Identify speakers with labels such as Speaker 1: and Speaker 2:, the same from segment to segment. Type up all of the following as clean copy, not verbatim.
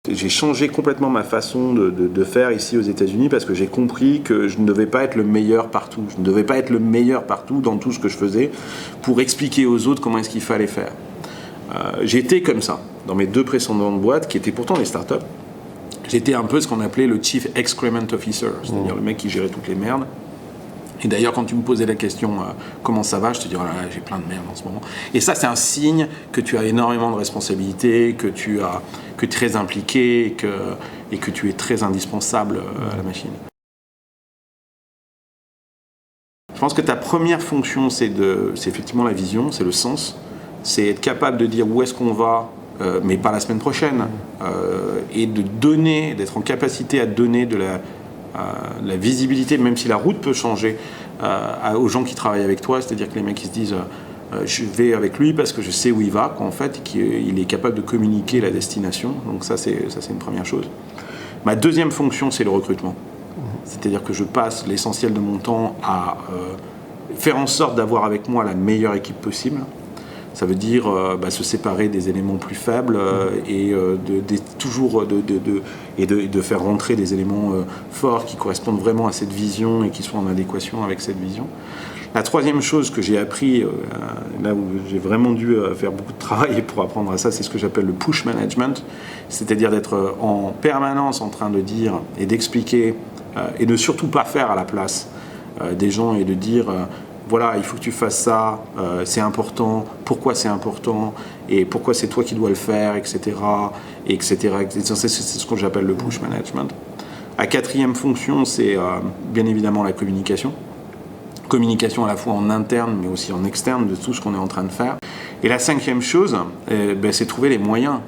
Speaker 1: J'ai changé complètement ma façon de faire ici aux États-Unis parce que j'ai compris que je ne devais pas être le meilleur partout. Je ne devais pas être le meilleur partout dans tout ce que je faisais pour expliquer aux autres comment est-ce qu'il fallait faire. J'étais comme ça dans mes 2 précédentes boîtes qui étaient pourtant des startups. J'étais un peu ce qu'on appelait le Chief Excrement Officer, c'est-à-dire le mec qui gérait toutes les merdes. Et d'ailleurs, quand tu me posais la question comment ça va, je te dis oh là là, j'ai plein de merde en ce moment. Et ça, c'est un signe que tu as énormément de responsabilités, que tu es très impliqué et que tu es très indispensable à la machine. Je pense que ta première fonction, c'est effectivement la vision, c'est le sens, c'est être capable de dire où est-ce qu'on va, mais pas la semaine prochaine, et d'être en capacité à donner de la visibilité, même si la route peut changer, aux gens qui travaillent avec toi, c'est-à-dire que les mecs qui se disent je vais avec lui parce que je sais où il va, en fait, et qu'il est capable de communiquer la destination. Donc ça c'est une première chose. Ma deuxième fonction, c'est le recrutement. C'est-à-dire que je passe l'essentiel de mon temps à faire en sorte d'avoir avec moi la meilleure équipe possible. Ça veut dire se séparer des éléments plus faibles et de faire rentrer des éléments forts qui correspondent vraiment à cette vision et qui soient en adéquation avec cette vision. La troisième chose que j'ai appris, là où j'ai vraiment dû faire beaucoup de travail pour apprendre à ça, c'est ce que j'appelle le push management, c'est-à-dire d'être en permanence en train de dire et d'expliquer et de surtout pas faire à la place des gens et de dire voilà, il faut que tu fasses ça, c'est important, pourquoi c'est important, et pourquoi c'est toi qui dois le faire, etc. etc. C'est ce que j'appelle le push management. La quatrième fonction, c'est bien évidemment la communication. Communication à la fois en interne, mais aussi en externe de tout ce qu'on est en train de faire. Et la cinquième chose, c'est trouver les moyens.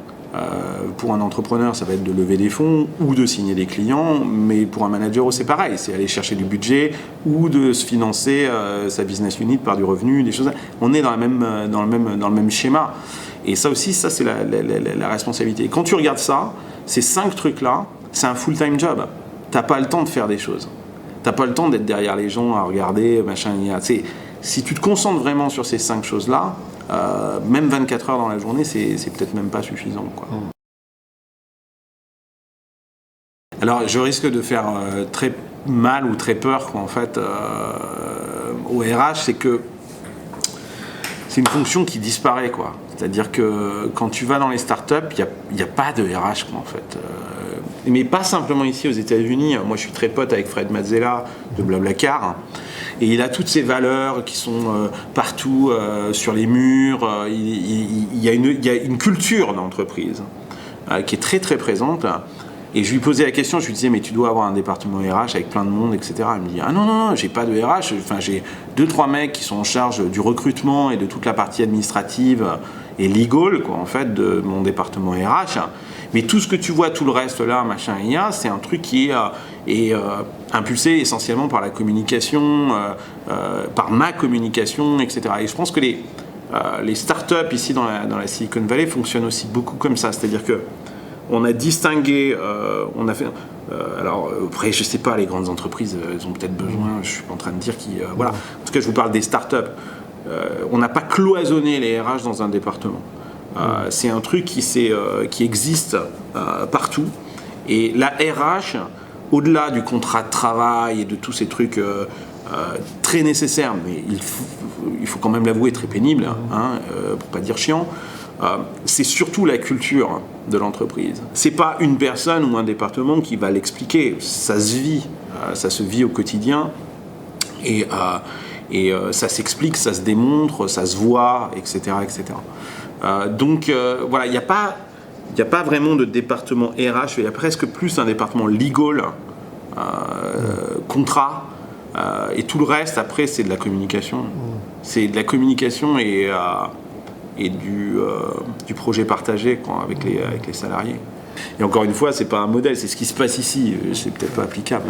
Speaker 1: Pour un entrepreneur, ça va être de lever des fonds ou de signer des clients, mais pour un manager, c'est pareil, c'est aller chercher du budget ou de se financer sa business unit par du revenu, des choses. On est dans le même schéma. Et ça aussi, ça c'est la responsabilité. Et quand tu regardes ça, ces 5 trucs-là, c'est un full-time job. T'as pas le temps de faire des choses. T'as pas le temps d'être derrière les gens à regarder, machin. Si tu te concentres vraiment sur ces 5 choses-là, même 24 heures dans la journée, c'est peut-être même pas suffisant, quoi. Alors, je risque de faire très mal ou très peur, quoi, en fait, au RH, c'est que c'est une fonction qui disparaît, quoi. C'est-à-dire que quand tu vas dans les startups, il n'y a pas de RH, quoi, en fait. Mais pas simplement ici aux États-Unis. Moi, je suis très pote avec Fred Mazzella de Blablacar. Et il a toutes ces valeurs qui sont partout sur les murs. Il y a une culture d'entreprise qui est très très présente. Et je lui posais la question, je lui disais mais tu dois avoir un département RH avec plein de monde, etc. Il me dit ah non, j'ai pas de RH. Enfin, j'ai 2-3 mecs qui sont en charge du recrutement et de toute la partie administrative et legal, quoi, en fait, de mon département RH. Mais tout ce que tu vois, tout le reste là, machin, c'est un truc qui est impulsé essentiellement par la communication, par ma communication, etc. Et je pense que les startups ici dans la Silicon Valley fonctionnent aussi beaucoup comme ça. C'est-à-dire que on a distingué, on a fait. Alors après, je sais pas, les grandes entreprises, elles ont peut-être besoin. Je suis pas en train de dire voilà. En tout cas, je vous parle des startups. On n'a pas cloisonné les RH dans un département. C'est un truc qui existe partout. Et la RH, au-delà du contrat de travail et de tous ces trucs très nécessaires, mais il faut quand même l'avouer, très pénible, pour pas dire chiant, c'est surtout la culture de l'entreprise. C'est pas une personne ou un département qui va l'expliquer. Ça se vit au quotidien. Et ça s'explique, ça se démontre, ça se voit, etc. etc. Donc voilà, il n'y a pas vraiment de département RH, il y a presque plus un département legal, contrat, et tout le reste après c'est de la communication. C'est de la communication et du projet partagé, quoi, avec les salariés. Et encore une fois, c'est pas un modèle, c'est ce qui se passe ici, c'est peut-être pas applicable.